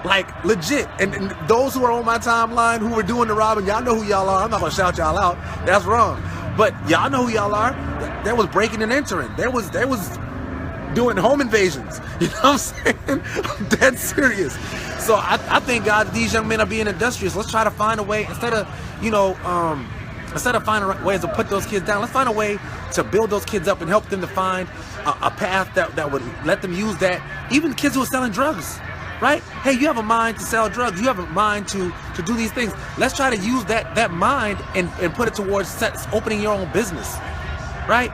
Like, legit. And those who are on my timeline who were doing the robbing, y'all know who y'all are. I'm not gonna shout y'all out. That's wrong. But y'all know who y'all are. There was breaking and entering. There was doing home invasions. You know what I'm saying? I'm dead serious. So I thank God these young men are being industrious. Let's try to find a way, instead of finding ways to put those kids down, let's find a way to build those kids up and help them to find a path that would let them use that. Even kids who are selling drugs, right? Hey, you have a mind to sell drugs. You have a mind to do these things. Let's try to use that mind and put it towards opening your own business, right?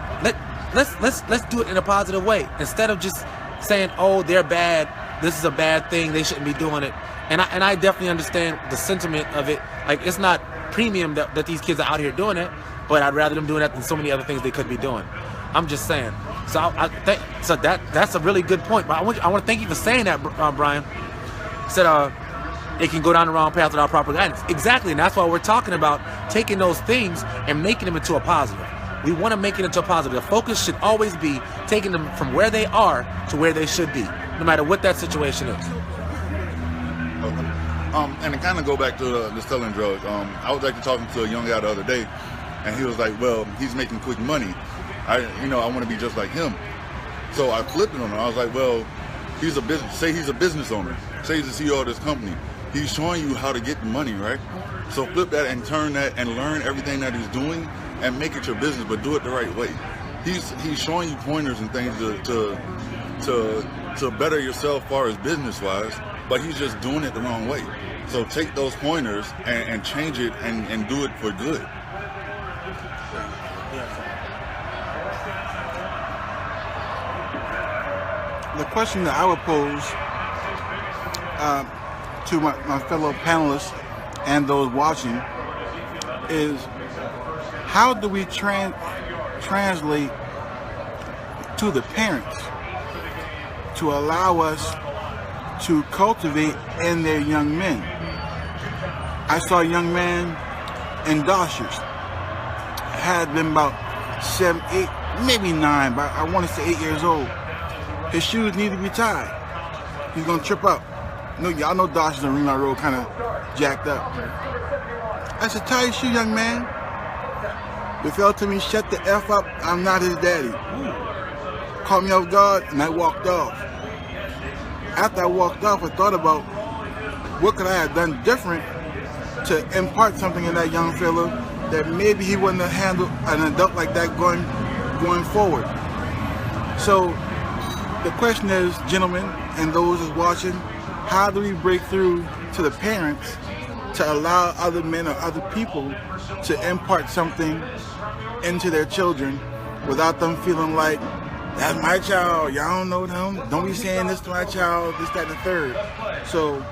Let's do it in a positive way, instead of just saying, oh, they're bad, this is a bad thing, they shouldn't be doing it. And I definitely understand the sentiment of it. Like, it's not premium that these kids are out here doing it, but I'd rather them doing that than so many other things they could be doing. I'm just saying. So that's a really good point. But I want to thank you for saying that, Brian. Said it can go down the wrong path without proper guidance. Exactly, and that's why we're talking about taking those things and making them into a positive. We want to make it into a positive. The focus should always be taking them from where they are to where they should be, no matter what that situation is. And to kind of go back to the selling drugs, I was actually talking to a young guy the other day, and he was like, well, he's making quick money. I want to be just like him. So I flipped it on him. I was like, well, he's a business owner. Say he's the CEO of this company. He's showing you how to get the money, right? So flip that and turn that and learn everything that he's doing and make it your business, but do it the right way. He's showing you pointers and things to better yourself as far as business-wise, but he's just doing it the wrong way. So take those pointers and change it and do it for good. The question that I would pose to my fellow panelists and those watching is, how do we translate to the parents to allow us to cultivate in their young men? I saw a young man in Doshers, had been about 7, 8, maybe 9, but I want to say 8 years old. His shoes need to be tied. He's gonna trip up. Y'all know Doshers on Remount Road kind of jacked up. I said, tie your shoe, young man. The fella told me, shut the F up, I'm not his daddy. Caught me off guard, and I walked off. After I walked off, I thought about what could I have done different to impart something in that young fella that maybe he wouldn't have handled an adult like that going forward. So the question is, gentlemen, and those who's watching, how do we break through to the parents to allow other men or other people to impart something into their children without them feeling like, that's my child, y'all don't know them, don't be saying this to my child, this, that, and the third. So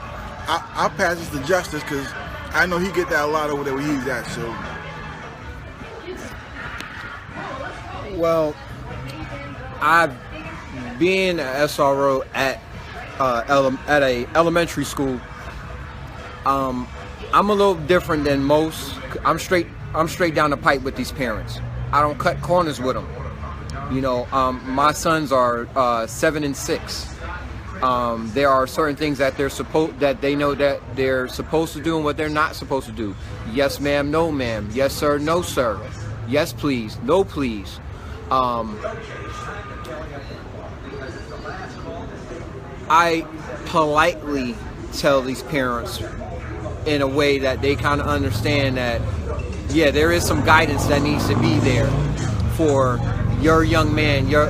I'll pass this to Justice, because I know he get that a lot over there where he's at. So, well, I've been an SRO at a elementary school. I'm a little different than most. I'm straight down the pipe with these parents. I don't cut corners with them. My sons are 7 and 6. There are certain things that they know that they're supposed to do and what they're not supposed to do. Yes, ma'am. No, ma'am. Yes, sir. No, sir. Yes, please. No, please. I politely tell these parents in a way that they kind of understand that, yeah, there is some guidance that needs to be there for your young man, your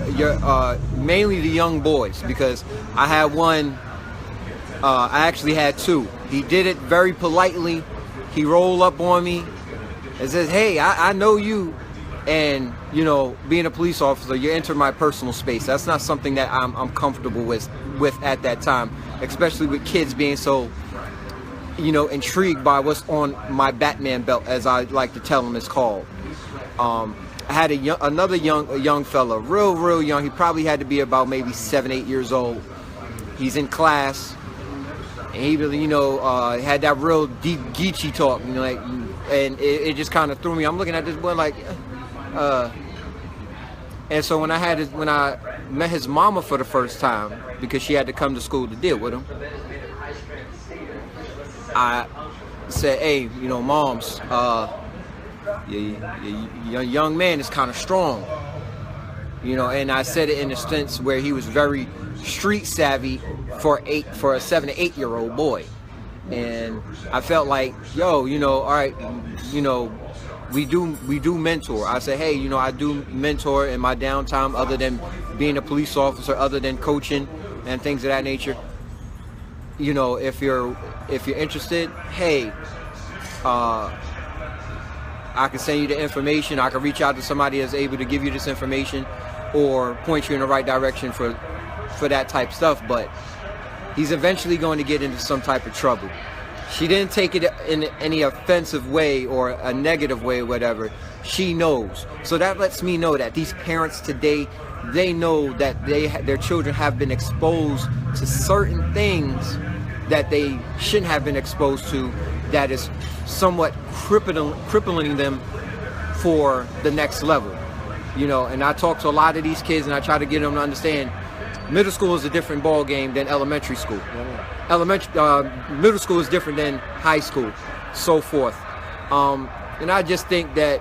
mainly the young boys, because I had one, I actually had 2. He did it very politely. He rolled up on me and says, hey, I know you, and being a police officer, you enter my personal space. That's not something that I'm comfortable with with at that time, especially with kids being so, intrigued by what's on my Batman belt, as I like to tell them it's called. I had another young fella, real young. He probably had to be about maybe 7, 8 years old. He's in class, and he really, had that real deep Geechee talk, and it just kind of threw me. I'm looking at this boy like, and so when I met his mama for the first time, because she had to come to school to deal with him, I said, hey, moms, your young man is kind of strong, and I said it in a sense where he was very street savvy for a 7 to 8 year old boy, and I felt like, all right, we do mentor. I said, hey, I do mentor in my downtime, other than being a police officer, other than coaching and things of that nature. If you're interested, hey, I can send you the information. I can reach out to somebody that's able to give you this information or point you in the right direction for that type stuff. But he's eventually going to get into some type of trouble. She didn't take it in any offensive way or a negative way or whatever. She knows. So that lets me know that these parents today, they know that their children have been exposed to certain things that they shouldn't have been exposed to, that is somewhat crippling them for the next level. And I talk to a lot of these kids, and I try to get them to understand middle school is a different ball game than elementary school. Middle school is different than high school, so forth. And I just think that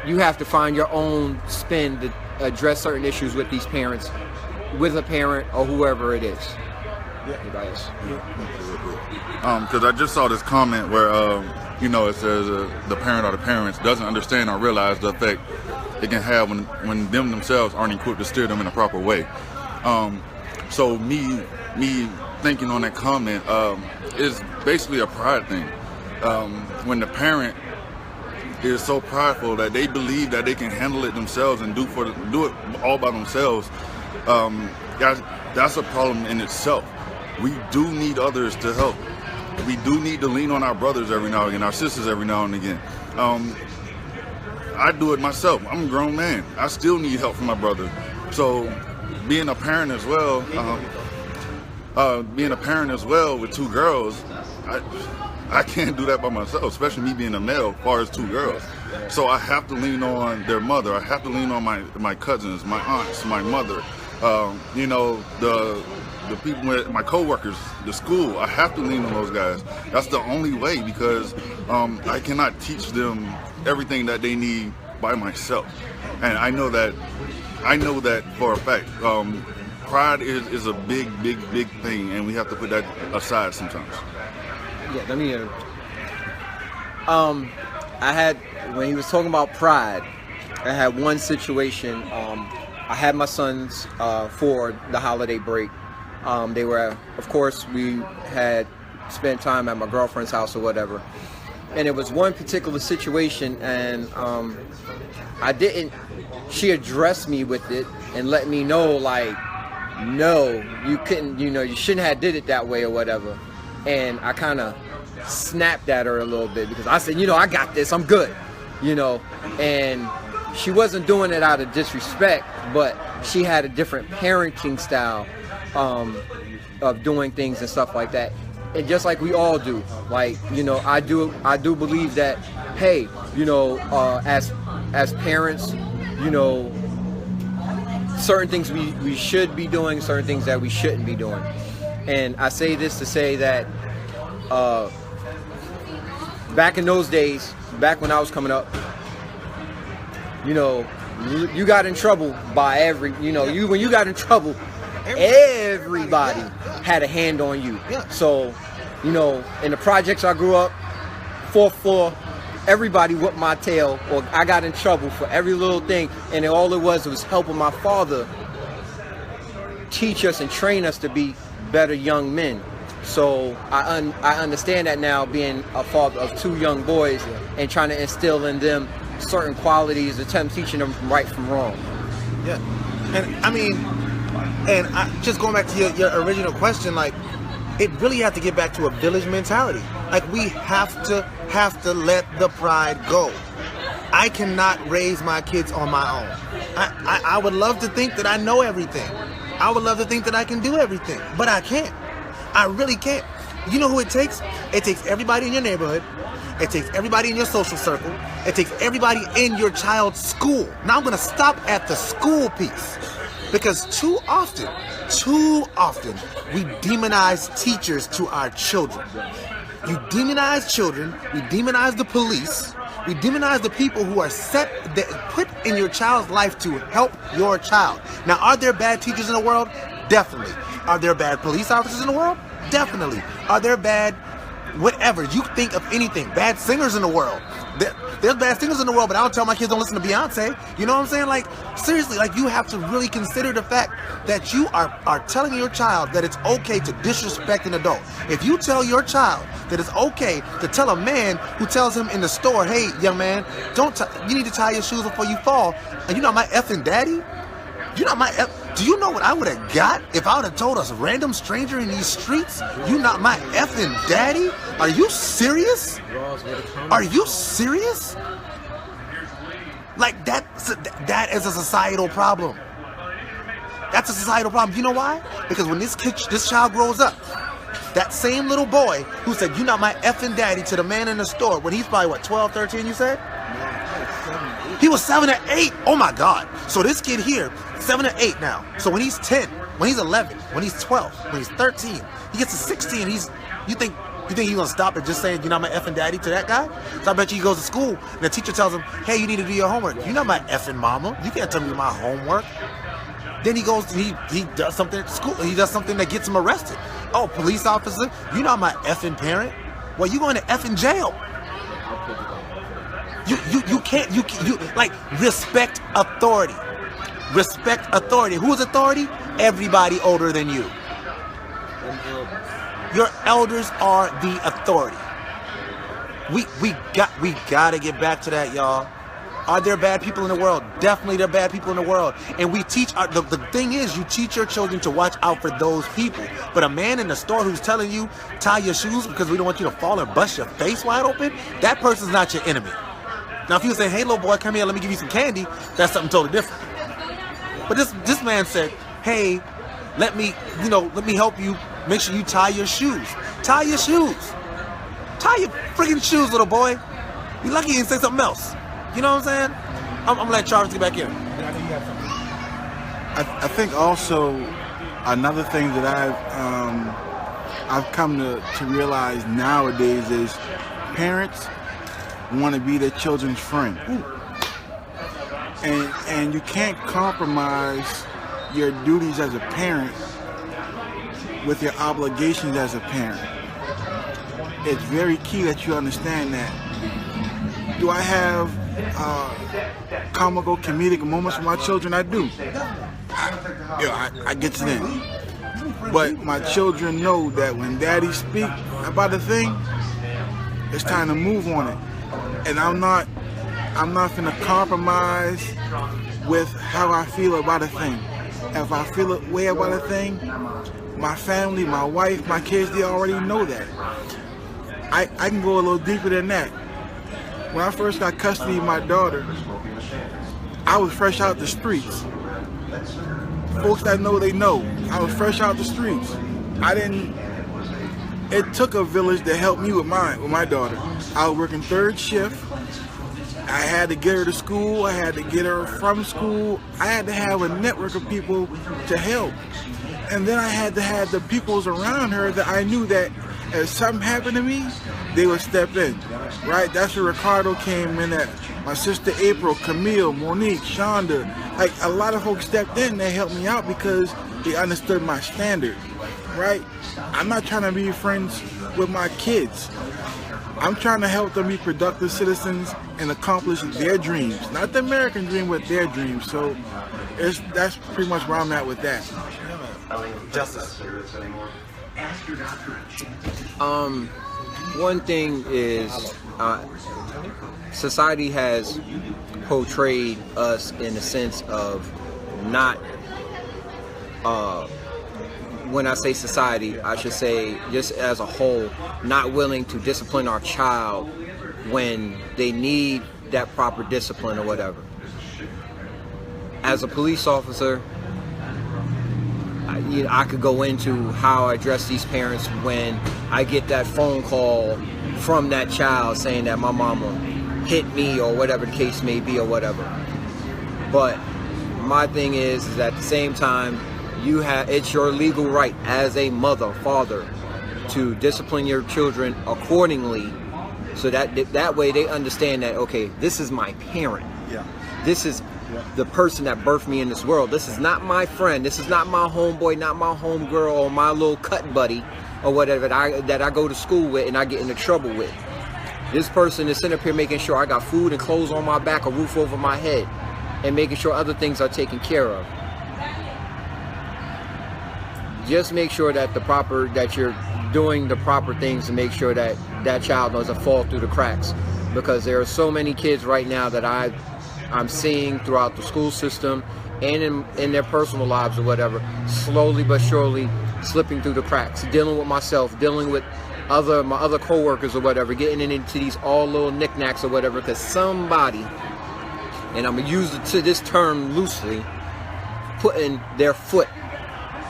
you have to find your own spin to address certain issues with these parents, with a parent or whoever it is. Anybody else? Because I just saw this comment where, it says the parent or the parents doesn't understand or realize the effect it can have when them themselves aren't equipped to steer them in a proper way. So me thinking on that comment is basically a pride thing. When the parent is so prideful that they believe that they can handle it themselves and do it all by themselves, that's a problem in itself. We do need others to help. We do need to lean on our brothers every now and again, our sisters every now and again. I do it myself. I'm a grown man. I still need help from my brother. So being a parent as well, with two girls, I can't do that by myself, especially me being a male as far as two girls. So I have to lean on their mother. I have to lean on my cousins, my aunts, my mother, the people, my co-workers, the school. I have to lean on those guys. That's the only way, because I cannot teach them everything that they need by myself. And I know that for a fact. Pride is a big thing, and we have to put that aside sometimes. Yeah, let me. I had, when he was talking about pride, I had one situation. I had my sons for the holiday break. They were, of course, we had spent time at my girlfriend's house or whatever. And it was one particular situation, and she addressed me with it and let me know, like, no, you couldn't, you shouldn't have did it that way or whatever. And I kind of snapped at her a little bit, because I said, I got this, I'm good, and she wasn't doing it out of disrespect, but she had a different parenting style of doing things and stuff like that. And just like we all do, like, I do believe that, hey, as parents, certain things we should be doing, certain things that we shouldn't be doing. And I say this to say that back in those days, back when I was coming up, you got in trouble by when you got in trouble, everybody had a hand on you. So, in the projects I grew up, 4th floor, everybody whipped my tail, or I got in trouble for every little thing, and all it was helping my father teach us and train us to be better young men. So I understand that now, being a father of 2 young boys and trying to instill in them certain qualities, teaching them right from wrong. Yeah, and I mean, And just going back to your original question, like, it really has to get back to a village mentality. Like, we have to let the pride go. I cannot raise my kids on my own. I would love to think that I know everything. I would love to think that I can do everything, but I can't. I really can't. You know who it takes? It takes everybody in your neighborhood. It takes everybody in your social circle. It takes everybody in your child's school. Now I'm going to stop at the school piece, because too often, we demonize teachers to our children. You demonize children. We demonize the police. We demonize the people who are put in your child's life to help your child. Now, are there bad teachers in the world? Definitely. Are there bad police officers in the world? Definitely. Are there bad, whatever, you think of anything, bad singers in the world? There's bad singers in the world, but I don't tell my kids don't listen to Beyonce. You know what I'm saying? Like, seriously, like, you have to really consider the fact that you are telling your child that it's okay to disrespect an adult. If you tell your child that it's okay to tell a man who tells him in the store, hey, young man, you need to tie your shoes before you fall, and you're not my effing daddy? Do you know what I would have got if I would have told a random stranger in these streets, you not my effing daddy? Are you serious? Are you serious? Like, that is a societal problem. That's a societal problem. You know why? Because when this child grows up, that same little boy who said, you not my effing daddy, to the man in the store, when he's probably, what, 12, 13, you said? He was 7 or 8. Oh my God. So this kid here, 7 or 8 now. So when he's 10, when he's 11, when he's 12, when he's 13, he gets to 16, you think he's gonna stop at just saying, you're not my effing daddy, to that guy? So I bet you he goes to school and the teacher tells him, hey, you need to do your homework. You're not my effing mama. You can't tell me my homework. Then he goes, he does something at school. He does something that gets him arrested. Oh, police officer, you're not my effing parent. Well, you going to effing jail. You can't, like, respect authority. Respect authority. Who is authority? Everybody older than you. Your elders are the authority. We gotta get back to that, y'all. Are there bad people in the world? Definitely there are bad people in the world. And we teach, the thing is, you teach your children to watch out for those people. But a man in the store who's telling you, tie your shoes because we don't want you to fall and bust your face wide open, that person's not your enemy. Now, if you say, hey, little boy, come here, let me give you some candy, that's something totally different. But this man said, hey, let me help you, make sure you tie your shoes. Tie your shoes. Tie your freaking shoes, little boy. You're lucky he didn't say something else. You know what I'm saying? I'm gonna let Charvis get back in. I think also another thing that I've come to realize nowadays is parents want to be their children's friend. And you can't compromise your duties as a parent with your obligations as a parent. It's very key that you understand that. Do I have comical, comedic moments with my children? I do. I get to them. But my children know that when daddy speak about a thing, it's time to move on it. And I'm not gonna compromise with how I feel about a thing. If I feel a way about a thing, my family, my wife, my kids, they already know that. I can go a little deeper than that. When I first got custody of my daughter, I was fresh out the streets. Folks that know, they know. I was fresh out the streets. It took a village to help me with my daughter. I was working third shift. I had to get her to school. I had to get her from school. I had to have a network of people to help. And then I had to have the peoples around her that I knew that if something happened to me, they would step in, right? That's where Ricardo came in at. My sister April, Camille, Monique, Shonda, like a lot of folks stepped in. They helped me out because they understood my standard, right? I'm not trying to be friends with my kids. I'm trying to help them be productive citizens and accomplish their dreams. Not the American dream, but their dreams. So that's pretty much where I'm at with that. Justice. One thing is society has portrayed us in the sense of not when I say society, I should say just as a whole, not willing to discipline our child when they need that proper discipline or whatever. As a police officer, I could go into how I address these parents when I get that phone call from that child saying that my mama hit me or whatever the case may be or whatever. But my thing is at the same time, it's your legal right as a mother, father, to discipline your children accordingly, so that way they understand that, okay, this is my parent. Yeah. This is the person that birthed me in this world. This is not my friend. This is not my homeboy, not my homegirl, or my little cut buddy, or whatever that I go to school with and I get into trouble with. This person is sitting up here making sure I got food and clothes on my back, a roof over my head, and making sure other things are taken care of. Just make sure that you're doing the proper things to make sure that that child doesn't fall through the cracks, because there are so many kids right now that I'm seeing throughout the school system and in their personal lives or whatever, slowly but surely slipping through the cracks, dealing with myself, dealing with my other co-workers or whatever, getting into these all little knickknacks or whatever, because somebody, and I'm going to use this term loosely, putting their foot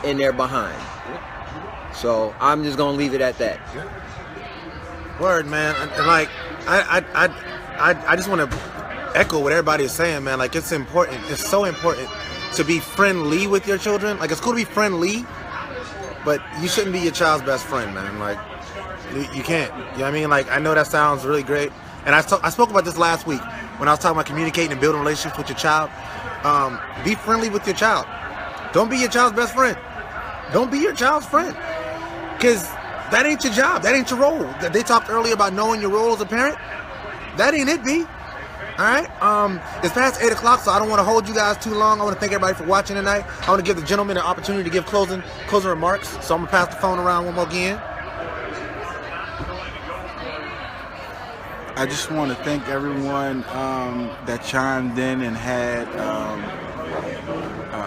in their behind. So I'm just going to leave it at that. Word, man. And like, I just want to echo what everybody is saying, man. Like, it's important. It's so important to be friendly with your children. Like, it's cool to be friendly, but you shouldn't be your child's best friend, man. Like, you can't. You know what I mean? Like, I know that sounds really great. And I spoke about this last week when I was talking about communicating and building relationships with your child. Be friendly with your child. Don't be your child's best friend. Don't be your child's friend. Because that ain't your job. That ain't your role. They talked earlier about knowing your role as a parent. That ain't it, B. Alright? It's past 8 o'clock, so I don't want to hold you guys too long. I want to thank everybody for watching tonight. I want to give the gentleman an opportunity to give closing remarks. So I'm going to pass the phone around one more again. I just want to thank everyone that chimed in and had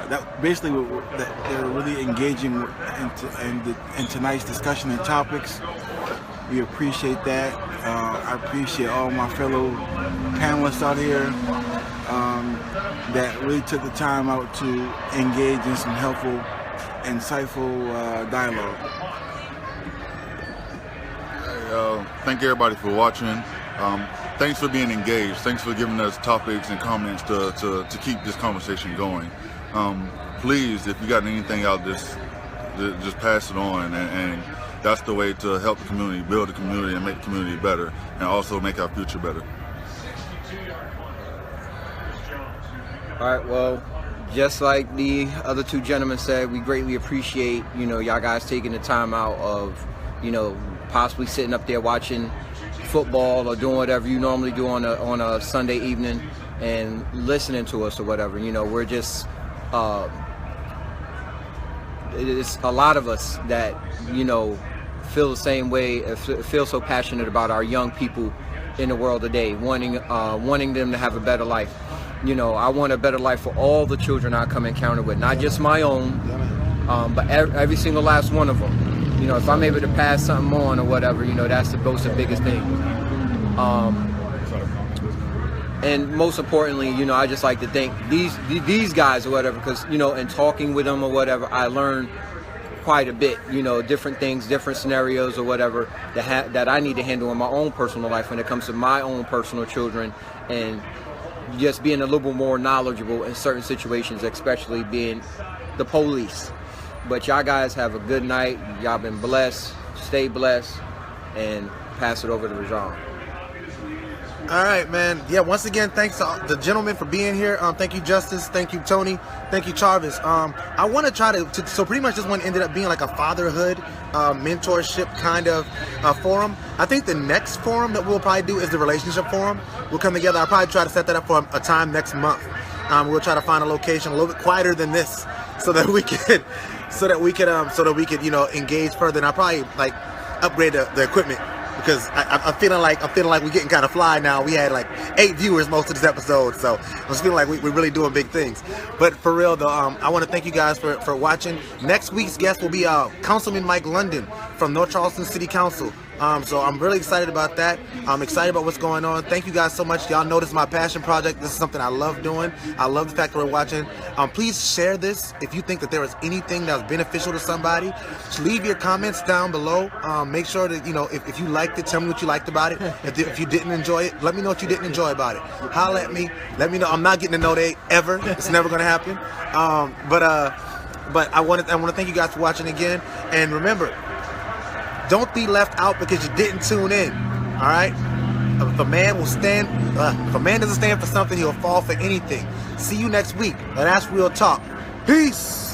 that basically they're really engaging in tonight's discussion and topics. We appreciate that. I appreciate all my fellow panelists out here that really took the time out to engage in some helpful, insightful dialogue. Thank everybody for watching. Thanks for being engaged. Thanks for giving us topics and comments to keep this conversation going. Please, if you got anything out, just pass it on, and that's the way to help the community, build the community, and make the community better, and also make our future better. All right, well, just like the other two gentlemen said, we greatly appreciate, y'all guys taking the time out of, possibly sitting up there watching football or doing whatever you normally do on a Sunday evening and listening to us or whatever. We're just it's a lot of us that feel the same way, feel so passionate about our young people in the world today, wanting them to have a better life. I want a better life for all the children I come encounter with, not just my own, but every single last one of them. If I'm able to pass something on or whatever, that's the biggest thing. And most importantly, I just like to thank these guys or whatever, because, in talking with them or whatever, I learned quite a bit, different things, different scenarios or whatever that I need to handle in my own personal life when it comes to my own personal children, and just being a little bit more knowledgeable in certain situations, especially being the police. But y'all guys have a good night. Y'all been blessed. Stay blessed. And pass it over to ReZsaun. All right, man. Yeah, once again, thanks to the gentlemen for being here. Thank you, Justice. Thank you, Tony. Thank you, Charvis. I want to try to so pretty much this one ended up being like a fatherhood mentorship kind of forum. I think the next forum that we'll probably do is the relationship forum. We'll come together. I'll probably try to set that up for a time next month. We'll try to find a location a little bit quieter than this, so that we could engage further. And I'll probably like upgrade the equipment because I'm feeling like we're getting kind of fly now. We had like 8 viewers most of this episode, so I was feeling like we're really doing big things. But for real though, I want to thank you guys for watching. Next week's guest will be Councilman Mike London from North Charleston City Council. So I'm really excited about that. I'm excited about what's going on. Thank you guys so much. Y'all know this is my passion project. This is something I love doing. I love the fact that we're watching. Please share this if you think that there is anything that was beneficial to somebody. Just leave your comments down below. Make sure that, you know, if you liked it, tell me what you liked about it. If you didn't enjoy it, let me know what you didn't enjoy about it. Holla at me. Let me know. I'm not getting a no date ever. It's never going to happen. But I want to thank you guys for watching again. And remember, don't be left out because you didn't tune in. All right? If a man doesn't stand for something, he'll fall for anything. See you next week. And that's Real Talk. Peace.